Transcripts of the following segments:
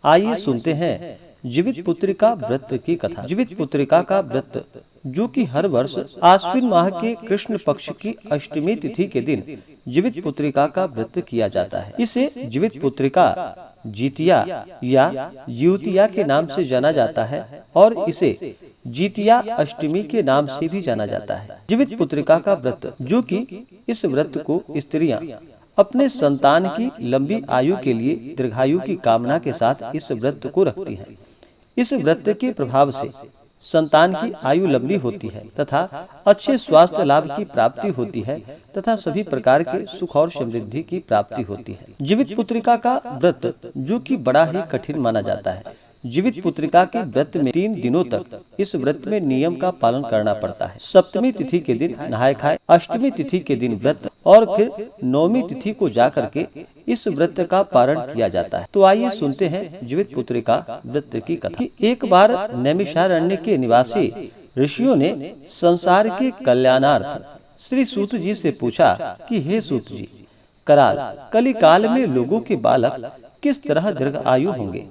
आइए सुनते हैं जीवित पुत्रिका व्रत की कथा। जीवित पुत्रिका का व्रत, जो कि हर वर्ष आश्विन माह के कृष्ण पक्ष की अष्टमी तिथि के दिन जीवित पुत्रिका का व्रत किया जाता है। इसे जीवित पुत्रिका, जीतिया या जीवतिया के नाम से जाना जाता है और इसे जीतिया अष्टमी के नाम से भी जाना जाता है। जीवित पुत्रिका का व्रत, जो कि इस व्रत को स्त्रियां अपने संतान की लंबी आयु के लिए दीर्घायु की कामना के साथ इस व्रत को रखती हैं। इस व्रत के प्रभाव से संतान की आयु लंबी होती है तथा अच्छे स्वास्थ्य लाभ की प्राप्ति होती है तथा सभी प्रकार के सुख और समृद्धि की प्राप्ति होती है। जीवित पुत्रिका का व्रत, जो कि बड़ा ही कठिन माना जाता है। जीवित पुत्रिका के व्रत में 3 दिनों तक इस व्रत में नियम का पालन करना पड़ता है। सप्तमी तिथि के दिन नहाय खाए, अष्टमी तिथि के दिन व्रत और फिर नौमी तिथि को जाकर के इस व्रत का पारण किया जाता है। तो आइए सुनते हैं जीवित पुत्रिका व्रत की कथा। एक बार नैमिषारण्य के निवासी ऋषियों ने संसार के कल्याणार्थ श्री सूत जी से पूछा कि हे सूत जी, कराल कली काल में लोगों के बालक किस तरह दीर्घ आयु होंगे,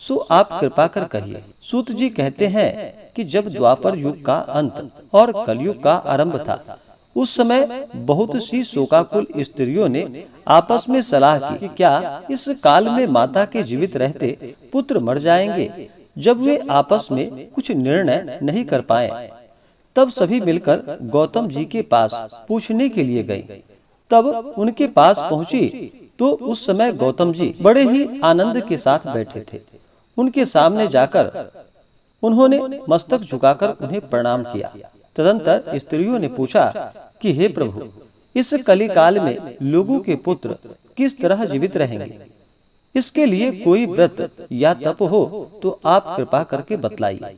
सो आप कृपा कर कहिए। सूत जी कहते हैं कि जब द्वापर युग का अंत और कलयुग का आरंभ था, उस समय बहुत सी शोकाकुल स्त्रियों ने आपस में सलाह की कि क्या इस काल में माता के जीवित रहते पुत्र मर जाएंगे। जब वे आपस में कुछ निर्णय नहीं कर पाए, तब सभी मिलकर गौतम जी के पास पूछने के लिए गए। तब उनके पास पहुंची तो उस समय गौतम जी बड़े ही आनंद के साथ बैठे थे। उनके सामने जाकर उन्होंने मस्तक झुकाकर उन्हें प्रणाम किया। तदंतर स्त्रियों ने पूछा कि हे प्रभु, इस कली काल में लोगों के पुत्र किस तरह जीवित रहेंगे, इसके लिए कोई व्रत या तप हो तो आप कृपा करके बतलाइए।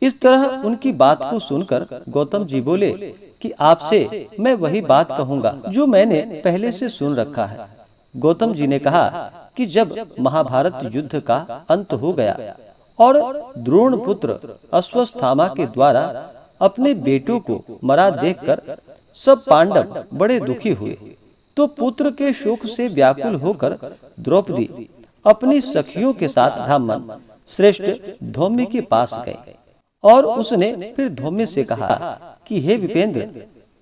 इस तरह उनकी बात को सुनकर गौतम जी बोले कि आपसे मैं वही बात कहूंगा जो मैंने पहले से सुन रखा है। गौतम जी ने कहा कि जब महाभारत युद्ध का अंत हो गया और द्रोण पुत्र अश्वत्थामा के द्वारा अपने बेटों को मरा देखकर सब पांडव बड़े दुखी हुए, तो पुत्र के शोक से व्याकुल होकर द्रौपदी अपनी सखियों के साथ ब्राह्मण श्रेष्ठ धौम्य के पास गए और उसने फिर धौम्य से कहा कि हे विपेंद्र,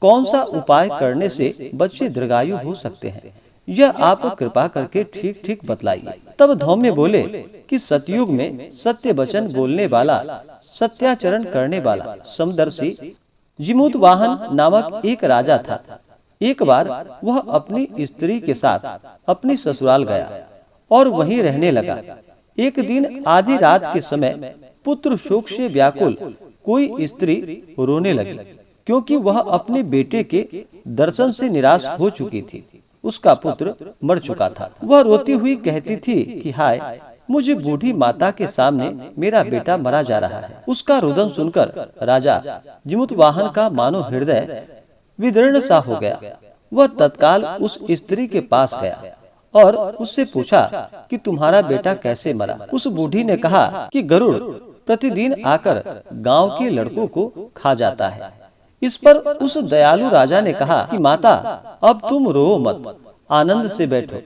कौन सा उपाय करने से बच्चे दीर्घायु हो सकते हैं, यह आप कृपा करके ठीक ठीक बतलाइए। तब धौम्य बोले कि सतयुग में सत्य वचन बोलने वाला, सत्याचरण करने वाला समदर्शी जिमुतवाहन नामक एक राजा था। एक बार वह अपनी स्त्री के साथ अपनी ससुराल गया और वहीं रहने लगा। एक दिन आधी रात के समय पुत्र शोक से व्याकुल कोई स्त्री रोने लगी, क्योंकि वह अपने बेटे के दर्शन से निराश हो चुकी थी। उसका पुत्र मर चुका था। वह रोती हुई कहती थी कि हाय, मुझे बूढ़ी माता के सामने मेरा बेटा मरा जा रहा है। उसका रुदन सुनकर राजा जिमुतवाहन का मानो हृदय विदीर्ण सा हो गया। वह तत्काल उस स्त्री के पास गया और उससे पूछा कि तुम्हारा बेटा कैसे मरा। उस बूढ़ी ने कहा कि गरुड़ प्रतिदिन आकर गांव के लड़कों को खा जाता है। इस पर उस दयालु राजा ने कहा कि माता, अब तुम रो मत, आनंद से बैठो,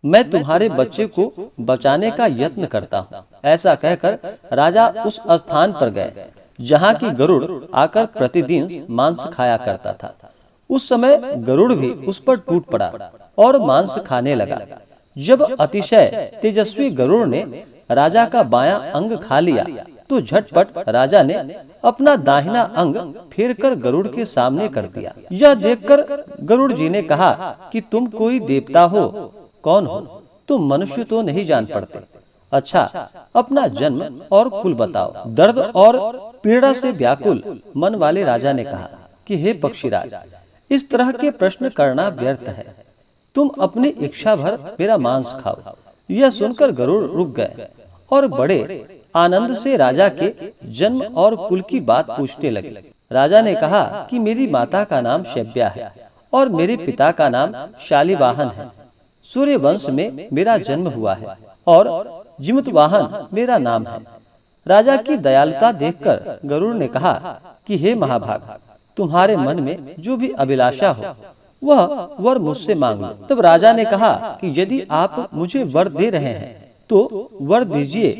मैं तुम्हारे बच्चे को बचाने का यत्न करता हूँ। ऐसा कहकर राजा उस स्थान पर गए जहाँ की गरुड़ आकर प्रतिदिन मांस खाया करता था। उस समय गरुड़ भी उस पर टूट पड़ा और मांस खाने लगा। जब अतिशय तेजस्वी गरुड़ ने राजा का बायां अंग खा लिया, तो झटपट राजा ने अपना दाहिना अंग फेरकर गरुड़ के सामने कर दिया। यह देखकर गरुड़ जी ने कहा कि तुम कोई देवता हो, कौन हो, तुम मनुष्य तो नहीं जान पड़ते। अच्छा, अपना जन्म और कुल बताओ। दर्द और पीड़ा से व्याकुल मन वाले राजा ने कहा कि हे पक्षीराज, इस तरह के प्रश्न करना व्यर्थ है, तुम अपनी इच्छा भर मेरा मांस खाओ। यह सुनकर गरुड़ रुक गए और बड़े आनंद से राजा के जन्म और कुल की बात पूछने लगे। राजा ने कहा कि मेरी माता का नाम शैब्या है और मेरे पिता का नाम शालिवाहन है। सूर्य वंश में मेरा जन्म हुआ है और जिमुतवाहन मेरा नाम है। राजा की दयालुता देखकर गरुड़ ने कहा कि हे महाभाग, तुम्हारे मन में जो भी अभिलाषा हो वह वर मुझसे मांग लो। तब राजा ने कहा कि यदि आप मुझे वर दे रहे हैं तो वर दीजिए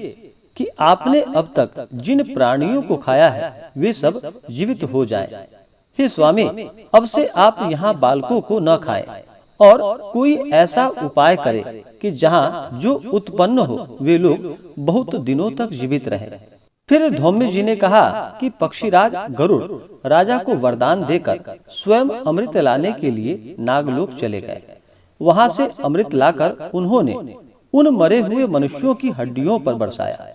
कि आपने अब तक जिन प्राणियों को खाया है वे सब जीवित हो जाएं। हे स्वामी, अब से आप यहाँ बालकों को न खाएं और कोई ऐसा उपाय करे कि जहाँ जो उत्पन्न हो वे लोग बहुत दिनों तक जीवित रहें। फिर धौम्य जी ने कहा कि पक्षीराज गरुड़ राजा को वरदान देकर स्वयं अमृत लाने के लिए नागलोक चले गए। वहां से अमृत लाकर उन्होंने उन मरे हुए मनुष्यों की हड्डियों पर बरसाया।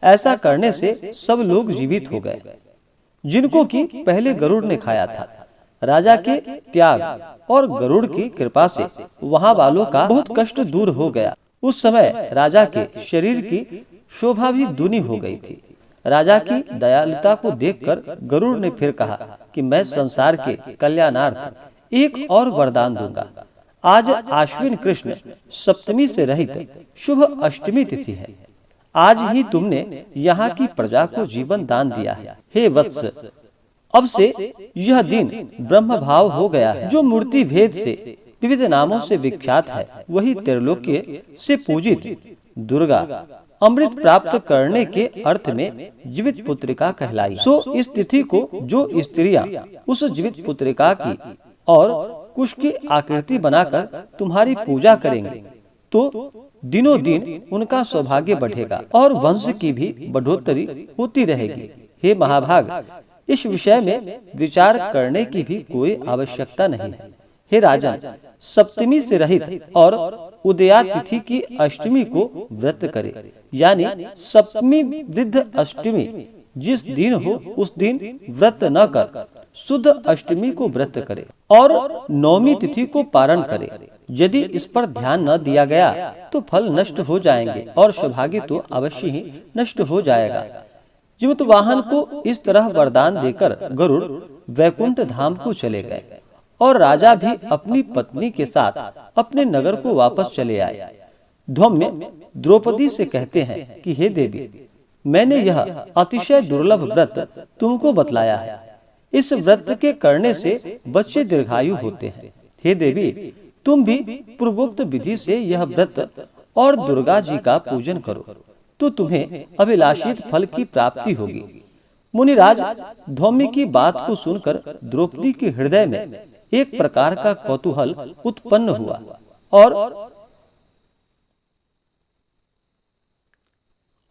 ऐसा करने से सब लोग जीवित हो गए जिनको कि पहले गरुड़ ने खाया था। राजा के त्याग और गरुड़ की कृपा से वहां वालों का बहुत कष्ट दूर हो गया। उस समय राजा के शरीर की शोभा भी दूनी हो गई थी। राजा की दयालुता को देखकर गरुड़ ने फिर कहा कि मैं संसार के कल्याणार्थ एक और वरदान दूंगा। आज आश्विन कृष्ण सप्तमी से रहित शुभ अष्टमी तिथि है। आज ही तुमने यहाँ की प्रजा को जीवन दान दिया है। हे वत्स, अब से यह दिन ब्रह्म भाव हो गया है। जो मूर्ति भेद से विविध नामों से विख्यात है वही त्रैलोक्य से पूजित दुर्गा अमृत प्राप्त करने के अर्थ में जीवित पुत्रिका कहलाई। सो इस तिथि को जो स्त्रियां उस जीवित पुत्रिका की और कुश की आकृति बनाकर तुम्हारी पूजा करेंगे तो दिनों दिन उनका सौभाग्य बढ़ेगा और वंश की भी बढ़ोतरी होती रहेगी। हे महाभाग, इस विषय में विचार करने की भी कोई आवश्यकता नहीं है। हे राजन, सप्तमी से रहित और उदया तिथि की अष्टमी को व्रत करे, यानी सप्तमी वृद्ध अष्टमी जिस दिन हो उस दिन व्रत न कर शुद्ध अष्टमी को व्रत करे और नौमी तिथि को पारण करे। यदि इस पर ध्यान न दिया गया तो फल नष्ट हो जाएंगे और सौभाग्य तो अवश्य ही नष्ट हो जाएगा। जीवित वाहन को इस तरह वरदान देकर गरुड़ वैकुंठ धाम को चले गए और राजा भी अपनी पत्नी के साथ अपने नगर को वापस चले आए। धौम्य द्रौपदी से कहते हैं कि हे देवी, मैंने यह अतिशय दुर्लभ व्रत तुमको बतलाया है। इस व्रत के करने से बच्चे दीर्घायु होते हैं। हे देवी, तुम भी पूर्वोक्त विधि से यह व्रत और दुर्गा जी का पूजन करो तो तुम्हें अभिलाषित फल की प्राप्ति होगी। मुनिराज, धौम्य की बात को सुनकर द्रौपदी के हृदय में एक प्रकार का कौतूहल उत्पन्न हुआ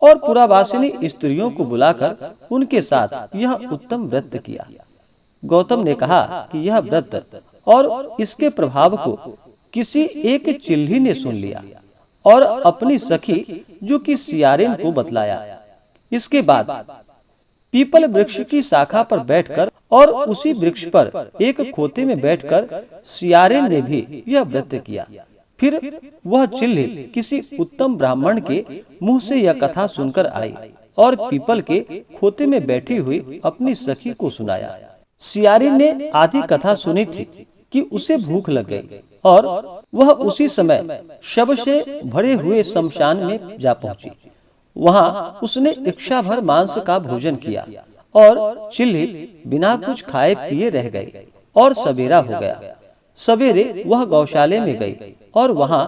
और पुरावासिनी स्त्रियों को बुलाकर उनके साथ यह उत्तम व्रत किया। गौतम ने कहा कि यह व्रत और इसके प्रभाव को किसी एक चिल्ही ने सुन लिया और अपनी सखी जो कि सियारिन को बतलाया। इसके बाद पीपल वृक्ष की शाखा पर बैठकर और उसी वृक्ष पर एक खोते में बैठकर सियारिन ने भी यह व्रत किया। फिर वह चिल्ही किसी उत्तम ब्राह्मण के मुंह से यह कथा सुनकर आई और पीपल के खोते में बैठी हुई अपनी सखी को सुनाया। सियारिन ने आधी कथा सुनी थी कि उसे भूख लग गई और वह उसी समय शव से भरे हुए शमशान में जा पहुंची। वहां उसने इच्छा भर मांस का भोजन किया और चिल्ही बिना कुछ खाए पिए रह गई और सवेरा हो गया। सवेरे वह गौशाले में गई और वहां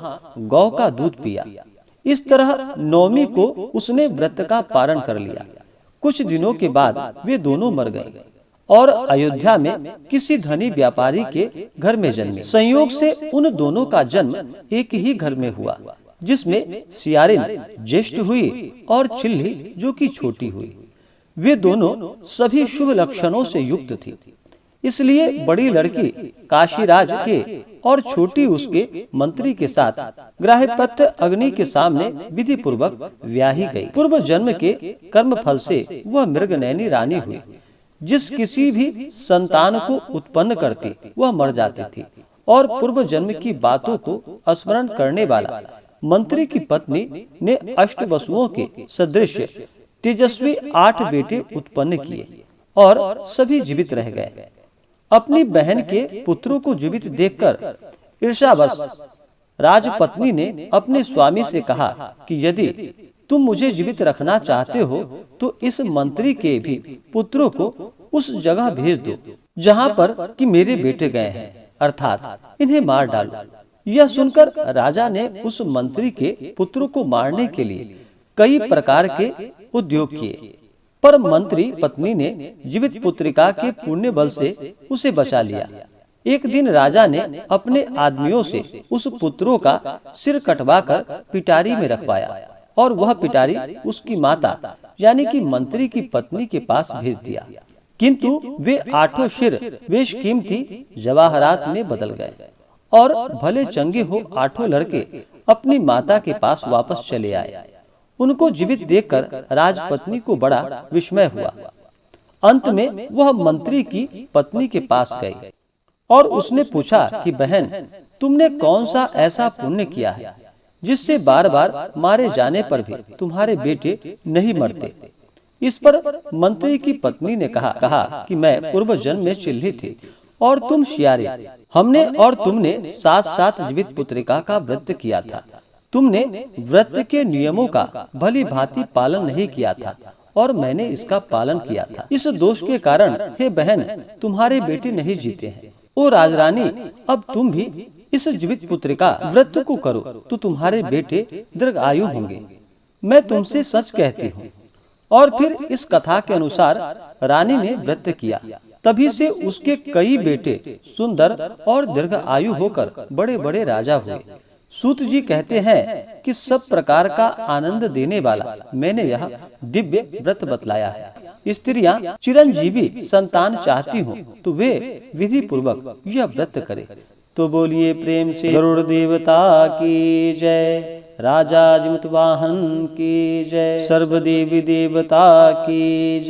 गौ का दूध पिया। इस तरह नौमी को उसने व्रत का पारण कर लिया। कुछ दिनों के बाद वे दोनों मर गए और अयोध्या में किसी धनी व्यापारी के घर में जन्मे। संयोग से उन दोनों का जन्म एक ही घर में हुआ, जिसमें सियारिन ज्येष्ठ हुई और चिल्ही जो कि छोटी हुई। वे दोनों सभी शुभ लक्षणों से युक्त थी, इसलिए बड़ी लड़की काशीराज के और छोटी उसके मंत्री के साथ ग्राह्यपत्र अग्नि के सामने विधि पूर्वक ब्याही गई। पूर्व जन्म के कर्म फल से वह मृगनयनी रानी हुई। जिस किसी भी संतान को उत्पन्न करती वह मर जाती थी और पूर्व जन्म की बातों को स्मरण करने वाला मंत्री की पत्नी ने अष्ट वसुओं के सदृश तेजस्वी 8 बेटे उत्पन्न किए और सभी जीवित रह गए। अपनी बहन के पुत्रों को जीवित देखकर ईर्ष्यावश राजपत्नी ने अपने स्वामी से कहा कि यदि तुम मुझे जीवित रखना चाहते हो तो इस मंत्री के भी पुत्रों को उस जगह भेज दो जहां पर कि मेरे बेटे गए हैं, अर्थात इन्हें मार डालो। यह सुनकर राजा ने उस मंत्री के पुत्रों को मारने के लिए कई प्रकार के उद्योग किए, पर मंत्री पत्नी ने जीवित पुत्रिका के पुण्य बल से उसे बचा लिया। एक दिन राजा ने अपने आदमियों से उस पुत्रों का सिर कटवाकर पिटारी में रखवाया और वह पिटारी उसकी माता यानी कि मंत्री की पत्नी के पास भेज दिया। किंतु वे 8 सिर बेशकीमती जवाहरात में बदल गए और भले चंगे हो 8 लड़के अपनी माता के पास वापस चले आए। उनको जीवित देखकर राजपत्नी को बड़ा विस्मय हुआ। अंत में वह मंत्री की पत्नी के पास गई और उसने पूछा कि बहन, तुमने कौन सा ऐसा पुण्य किया है जिससे बार बार मारे जाने पर भी तुम्हारे बेटे नहीं मरते। इस पर मंत्री की पत्नी ने कहा कि मैं पूर्व जन्म में चिल्ली थी और तुम शियारे। हमने और तुमने साथ साथ जीवित पुत्रिका का व्रत किया था। तुमने व्रत के नियमों का भली भांति पालन नहीं किया था और मैंने इसका पालन किया था। इस दोष के कारण हे बहन, तुम्हारे बेटे नहीं जीते हैं। ओ राजरानी, अब तुम भी इस जीवित पुत्रिका व्रत को करो तो तुम्हारे बेटे दीर्घायु होंगे। मैं तुमसे सच कहती हूँ। और फिर इस कथा के अनुसार रानी ने व्रत किया। तभी से उसके कई बेटे सुंदर और दीर्घायु होकर बड़े बड़े राजा हुए। सूत जी कहते हैं कि सब प्रकार का आनंद देने वाला मैंने यह दिव्य व्रत बतलाया है। स्त्रियां चिरंजीवी संतान चाहती हो तो वे विधि पूर्वक यह व्रत करें। तो बोलिए प्रेम से गरुड़ देवता की जय, राजा जिमत वाहन की जय, सर्व देवी देवता की जय।